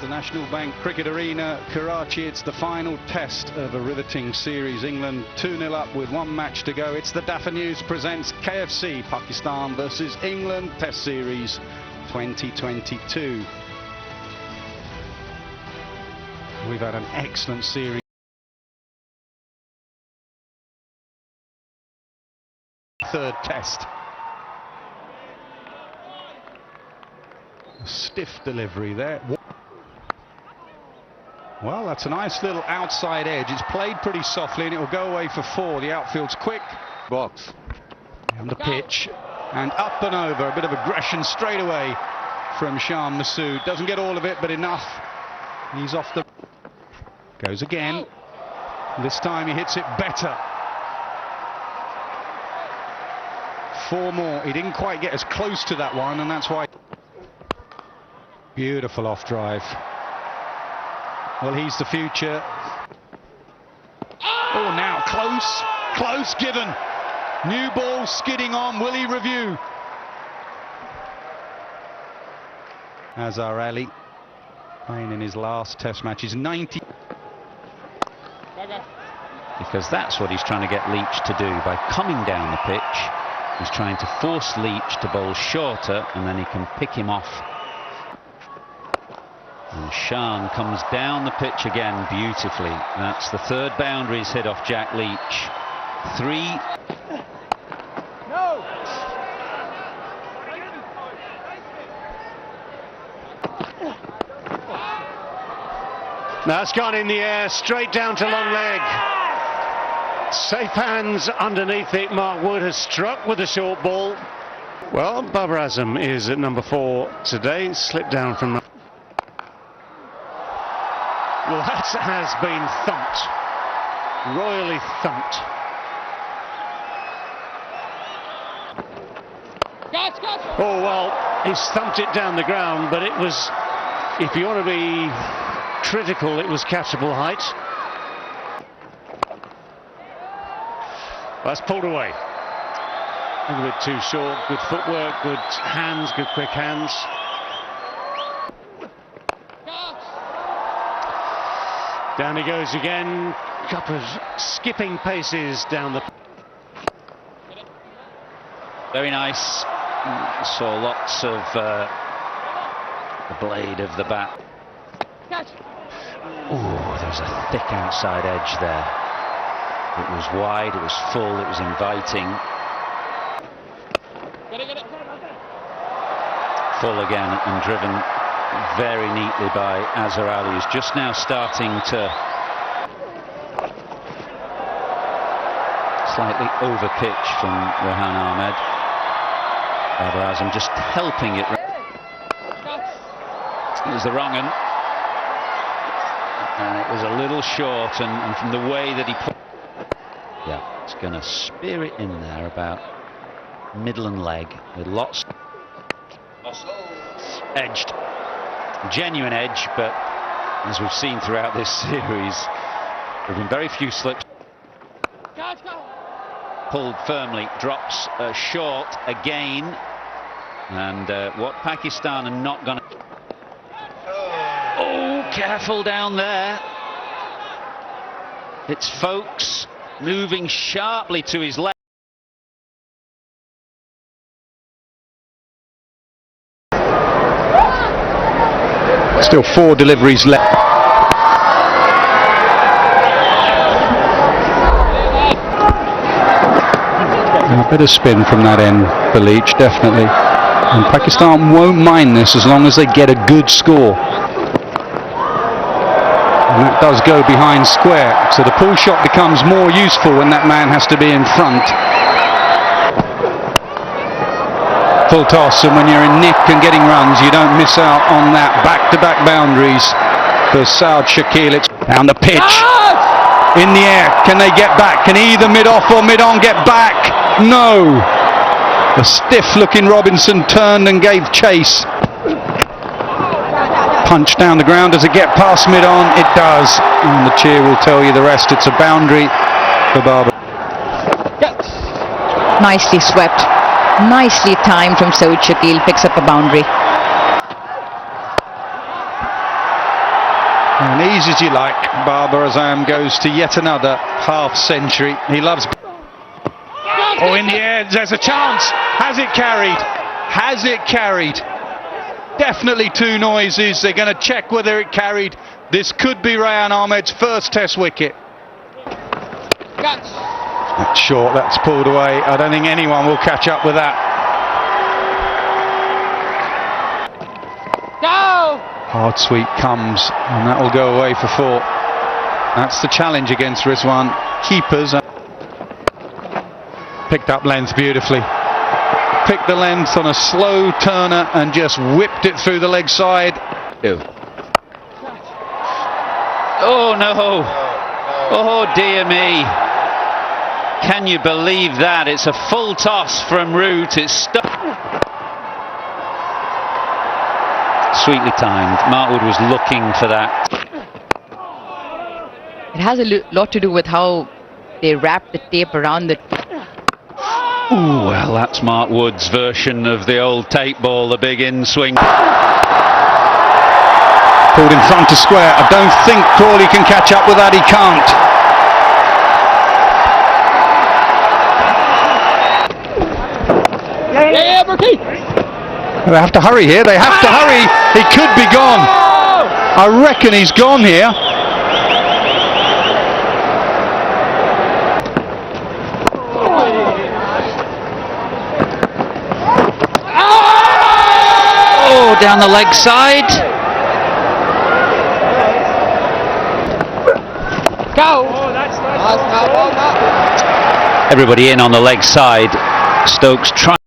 the National Bank Cricket Arena, Karachi. It's the final test of a riveting series. England 2-0 up with one match to go. It's the Dafa News presents KFC, Pakistan versus England Test Series 2022. We've had an excellent series. Third test. A stiff delivery there. Well, that's a nice little outside edge. It's played pretty softly and it will go away for four. The outfield's quick. Box. On the pitch. And up and over. A bit of aggression straight away from Sham Masood. Doesn't get all of it, but enough. He's off the... Goes again. This time he hits it better. Four more. He didn't quite get as close to that one, and that's why... Beautiful off drive. Well, he's the future. Oh, now close given. New ball skidding on. Will he review? Azhar Ali playing in his last test match. He's 90. Because that's what he's trying to get Leach to do. By coming down the pitch, he's trying to force Leach to bowl shorter, and then he can pick him off. And Shan comes down the pitch again beautifully. That's the third boundary he's hit off Jack Leach. Three. No. That's gone in the air, straight down to long leg. Safe hands underneath it. Mark Wood has struck with a short ball. Well, Babar Azam is at number 4 today, slipped down from... Well, that has been thumped, royally thumped. Oh, well, he's thumped it down the ground, but it was, if you want to be critical, it was catchable height. That's pulled away. A little bit too short. Good footwork, good hands, good quick hands. Down he goes again. Couple of skipping paces down the... Very nice. Saw lots of the blade of the bat. Oh, there's a thick outside edge there. It was wide, it was full, it was inviting. Full again and driven very neatly by Azhar Ali, who's just now starting to slightly over pitch from Rehan Ahmed. Babar Azam just helping it. It was the wrong one, and it was a little short, and from the way that he put... Yeah, it's going to spear it in there about middle and leg with lots... Edged. Genuine edge, but as we've seen throughout this series, there have been very few slips. Pulled firmly, drops short again, and what Pakistan are not going to... Oh, careful down there. It's Folkes moving sharply to his left. Still 4 deliveries left. A bit of spin from that end for Leach, definitely. And Pakistan won't mind this as long as they get a good score. And that does go behind square. So the pull shot becomes more useful when that man has to be in front. Full toss, and when you're in nick and getting runs, you don't miss out on that back-to-back boundaries for Saud Shakil. It's down the pitch, in the air. Can they get back? Can either mid-off or mid-on get back? No. A stiff-looking Robinson turned and gave chase. Punch down the ground. Does it get past mid-on? It does. And the cheer will tell you the rest. It's a boundary for Babar. Nicely swept. Nicely timed from Saud Shakil, picks up a boundary. And easy as you like, Babar Azam goes to yet another half century. He loves... Oh, in the air, there's a chance. Has it carried? Has it carried? Definitely two noises. They're going to check whether it carried. This could be Rayan Ahmed's first Test wicket. That's short, that's pulled away. I don't think anyone will catch up with that. Go! Hard sweep comes, and that will go away for 4. That's the challenge against Rizwan. Keepers picked up length beautifully. Picked the length on a slow turner and just whipped it through the leg side. Oh no! Oh dear me! Can you believe that? It's a full toss from Root. It's stuck. Sweetly timed. Mark Wood was looking for that. It has a lot to do with how they wrap the tape around the... Ooh, well, that's Mark Wood's version of the old tape ball, the big in swing. Pulled in front to square. I don't think Crawley can catch up with that. He can't. They have to hurry here. They have to hurry. He could be gone. I reckon he's gone here. Oh, down the leg side. Go! Everybody in on the leg side. Stokes trying.